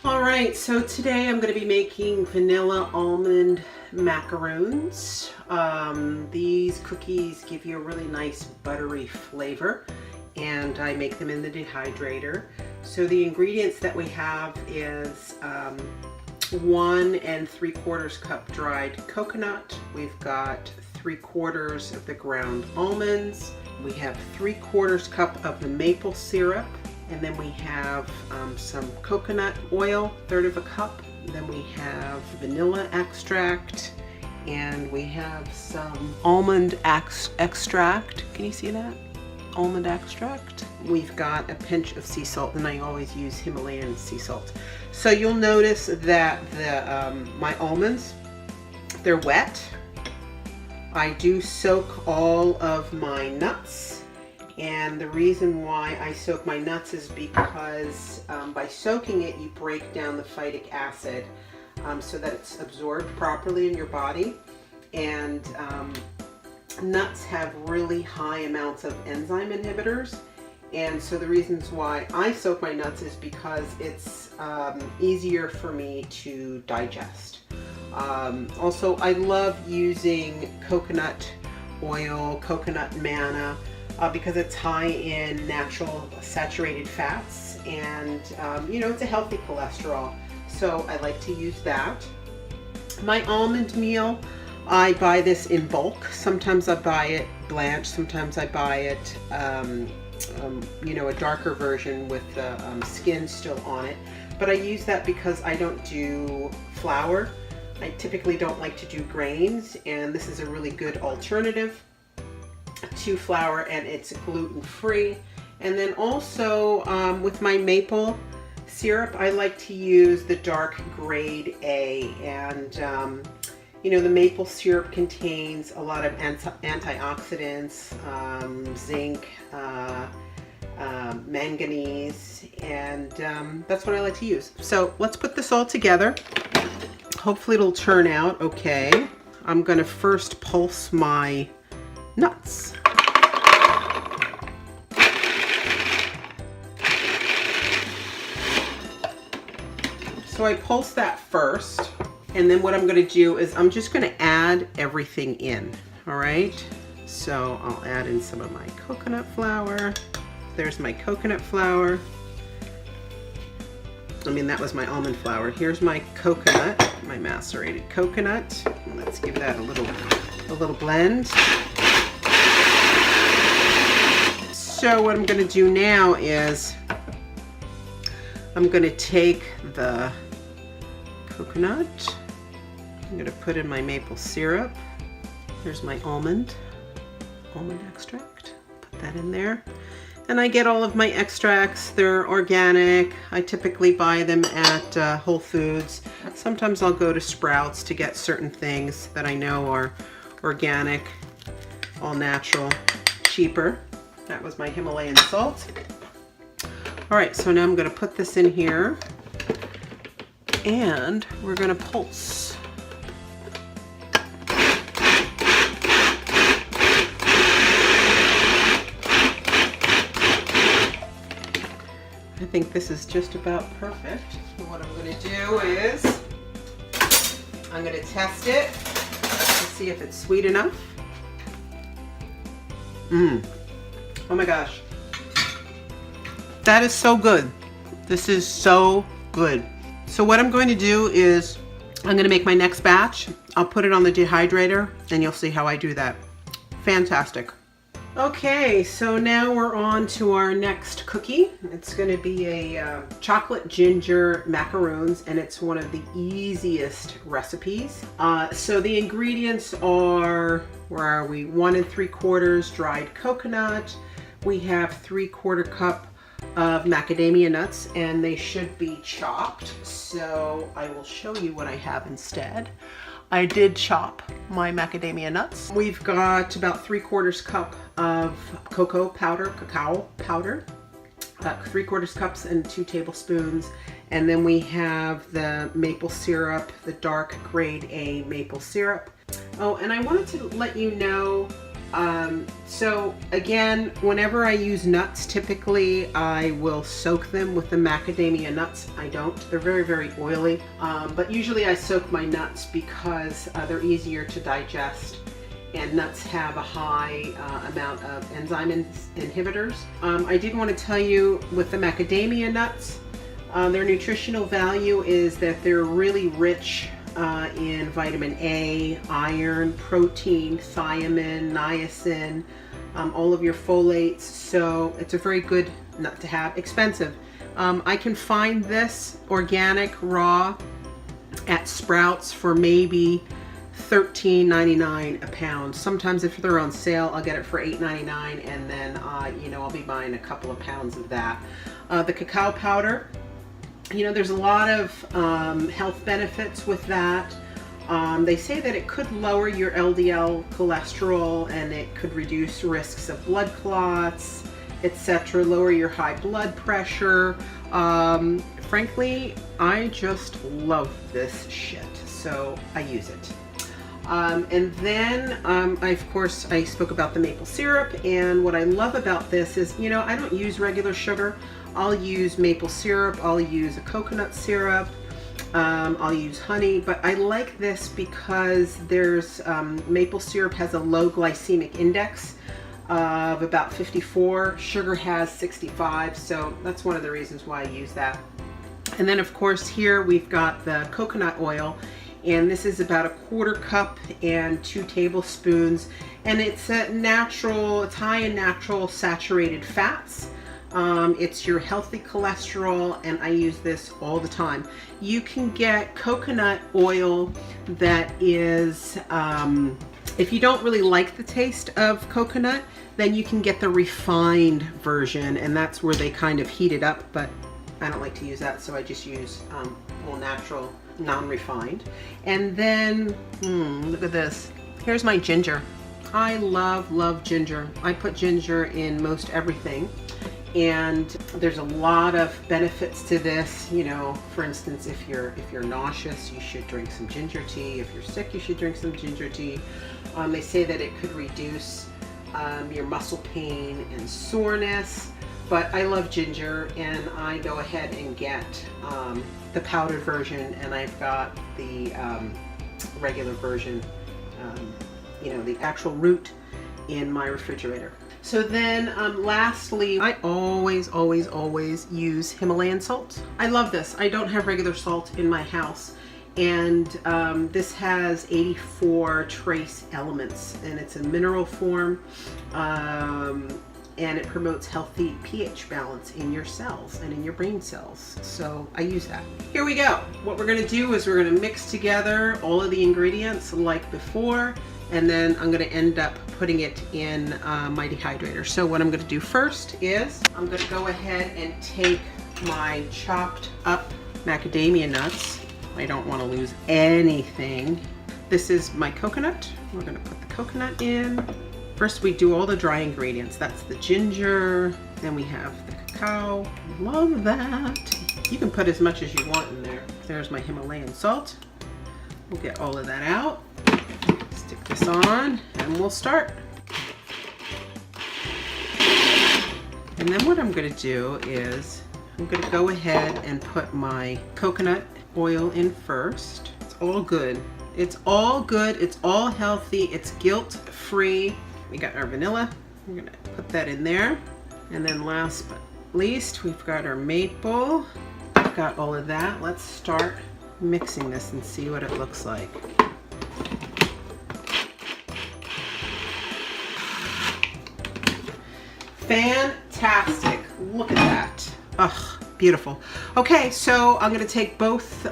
All right, so today I'm going to be making vanilla almond macaroons. These cookies give you a really nice buttery flavor, and I make them in the dehydrator. So the ingredients that we have is 1 3/4 cup dried coconut. We've got 3/4 of the ground almonds. We have 3/4 cup of the maple syrup. And then we have some coconut oil, 1/3 cup. Then we have vanilla extract, and we have some almond extract. Can you see that? Almond extract. We've got a pinch of sea salt, and I always use Himalayan sea salt. So you'll notice that my almonds, they're wet. I do soak all of my nuts. And the reason why I soak my nuts is because by soaking it, you break down the phytic acid so that it's absorbed properly in your body. And nuts have really high amounts of enzyme inhibitors. And so the reasons why I soak my nuts is because it's easier for me to digest. Also, I love using coconut oil, coconut manna, because it's high in natural saturated fats, and you know, it's a healthy cholesterol, so I like to use that. My almond meal, I buy this in bulk. Sometimes I buy it blanched, sometimes I buy it you know, a darker version with the skin still on it, but I use that because I don't do flour. I typically don't like to do grains, and this is a really good alternative to flour, and it's gluten-free. And then also with my maple syrup, I like to use the dark grade A, and you know, the maple syrup contains a lot of antioxidants, zinc, manganese, and that's what I like to use. So let's put this all together. Hopefully it'll turn out okay. I'm going to first pulse my nuts. So I pulse that first, and then what I'm going to do is I'm just going to add everything in. All right, so I'll add in some of my coconut flour. There's my coconut flour. I mean, that was my almond flour. Here's my coconut, my macerated coconut. Let's give that a little blend. So what I'm going to do now is I'm going to take the coconut. I'm going to put in my maple syrup. There's my almond extract. Put that in there. And I get all of my extracts. They're organic. I typically buy them at Whole Foods. Sometimes I'll go to Sprouts to get certain things that I know are organic, all natural, cheaper. That was my Himalayan salt. All right, so now I'm going to put this in here, and we're going to pulse. I think this is just about perfect. So what I'm going to do is I'm going to test it to see if it's sweet enough. Oh my gosh. That is so good. This is so good. So what I'm going to do is I'm going to make my next batch. I'll put it on the dehydrator, and you'll see how I do that. Fantastic. Okay, so now we're on to our next cookie. It's going to be a chocolate ginger macaroons, and it's one of the easiest recipes. So the ingredients are, where are we? 1 3/4 dried coconut. We have 3/4 cup of macadamia nuts, and they should be chopped. So I will show you what I have instead. I did chop my macadamia nuts. We've got about 3/4 cup of cacao powder, 3/4 cups and 2 tablespoons. And then we have the maple syrup, the dark grade A maple syrup. Oh, and I wanted to let you know So again, whenever I use nuts, typically I will soak them with the macadamia nuts. I don't. They're very, very oily. But usually I soak my nuts because they're easier to digest, and nuts have a high amount of enzyme inhibitors. I did want to tell you with the macadamia nuts, their nutritional value is that they're really rich in vitamin A, iron, protein, thiamine, niacin, all of your folates. So it's a very good nut to have. Expensive. I can find this organic raw at Sprouts for maybe $13.99 a pound. Sometimes if they're on sale, I'll get it for $8.99, and then you know, I'll be buying a couple of pounds of that. The cacao powder, you know, there's a lot of health benefits with that. They say that it could lower your LDL cholesterol, and it could reduce risks of blood clots, etc., lower your high blood pressure. Frankly, I just love this shit, so I use it. And then, of course, I spoke about the maple syrup, and what I love about this is, you know, I don't use regular sugar. I'll use maple syrup, I'll use a coconut syrup, I'll use honey, but I like this because there's, maple syrup has a low glycemic index of about 54, sugar has 65, so that's one of the reasons why I use that. And then of course here we've got the coconut oil, and this is about 1/4 cup and 2 tablespoons, and it's a natural, it's high in natural saturated fats. It's your healthy cholesterol, and I use this all the time. You can get coconut oil that is, if you don't really like the taste of coconut, then you can get the refined version, and that's where they kind of heat it up, but I don't like to use that, so I just use all natural, non-refined. And then, look at this. Here's my ginger. I love ginger. I put ginger in most everything. And there's a lot of benefits to this. You know, for instance, if you're nauseous, you should drink some ginger tea. If you're sick, you should drink some ginger tea. They say that it could reduce your muscle pain and soreness. But I love ginger, and I go ahead and get the powdered version, and I've got the regular version, you know, the actual root in my refrigerator. So then lastly, I always use Himalayan salt. I love this. I don't have regular salt in my house, and this has 84 trace elements, and it's in mineral form, and it promotes healthy pH balance in your cells and in your brain cells. So I use that. Here we go. What we're gonna do is we're gonna mix together all of the ingredients like before, and then I'm gonna end up putting it in my dehydrator. So what I'm gonna do first is I'm gonna go ahead and take my chopped up macadamia nuts. I don't wanna lose anything. This is my coconut. We're gonna put the coconut in. First we do all the dry ingredients. That's the ginger, then we have the cacao. Love that. You can put as much as you want in there. There's my Himalayan salt. We'll get all of that out. Stick this on, and we'll start. And then what I'm gonna do is I'm gonna go ahead and put my coconut oil in first. It's all good. It's all good, it's all healthy, it's guilt-free. We got our vanilla, we're gonna put that in there. And then last but least, we've got our maple. We've got all of that. Let's start mixing this and see what it looks like. Fantastic, look at that. Ugh, beautiful. Okay, so I'm gonna take both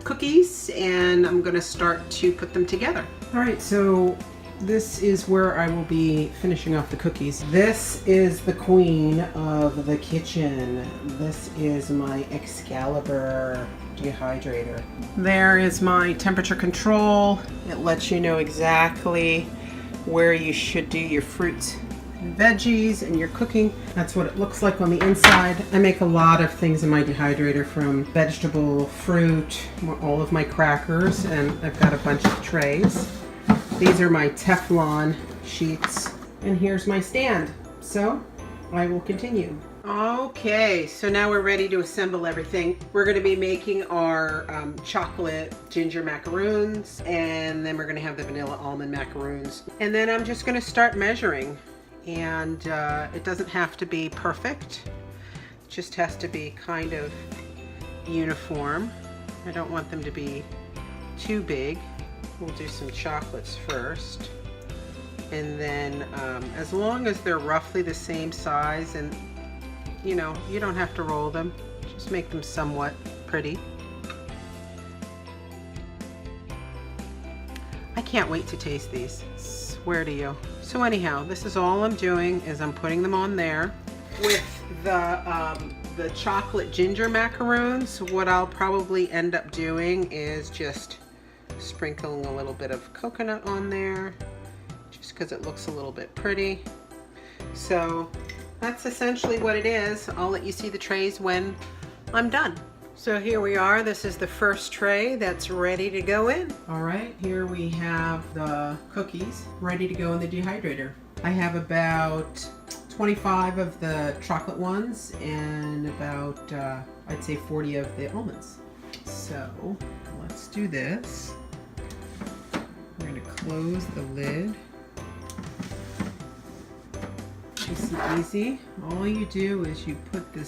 cookies and I'm gonna start to put them together. All right, so this is where I will be finishing off the cookies. This is the queen of the kitchen. This is my Excalibur dehydrator. There is my temperature control. It lets you know exactly where you should do your fruits and veggies and your cooking. That's what it looks like on the inside. I make a lot of things in my dehydrator, from vegetable, fruit, all of my crackers, and I've got a bunch of trays. These are my Teflon sheets. And here's my stand. So I will continue. Okay, so now we're ready to assemble everything. We're going to be making our chocolate ginger macaroons, and then we're going to have the vanilla almond macaroons. And then I'm just going to start measuring. And it doesn't have to be perfect. It just has to be kind of uniform. I don't want them to be too big. We'll do some chocolates first. And then as long as they're roughly the same size, and you know, you don't have to roll them, just make them somewhat pretty. I can't wait to taste these, swear to you. So anyhow, this is all I'm doing, is I'm putting them on there. With the chocolate ginger macaroons, what I'll probably end up doing is just sprinkling a little bit of coconut on there, just because it looks a little bit pretty. So that's essentially what it is. I'll let you see the trays when I'm done. So here we are. This is the first tray that's ready to go in. All right, here we have the cookies ready to go in the dehydrator. I have about 25 of the chocolate ones and about, I'd say 40 of the almonds. So let's do this. We're gonna close the lid. Nice and easy. All you do is you put the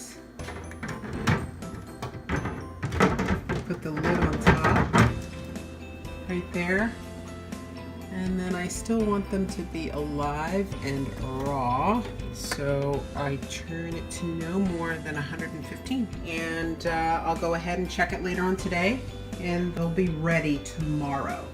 lid on top, right there. And then I still want them to be alive and raw, so I turn it to no more than 115. And I'll go ahead and check it later on today, and they'll be ready tomorrow.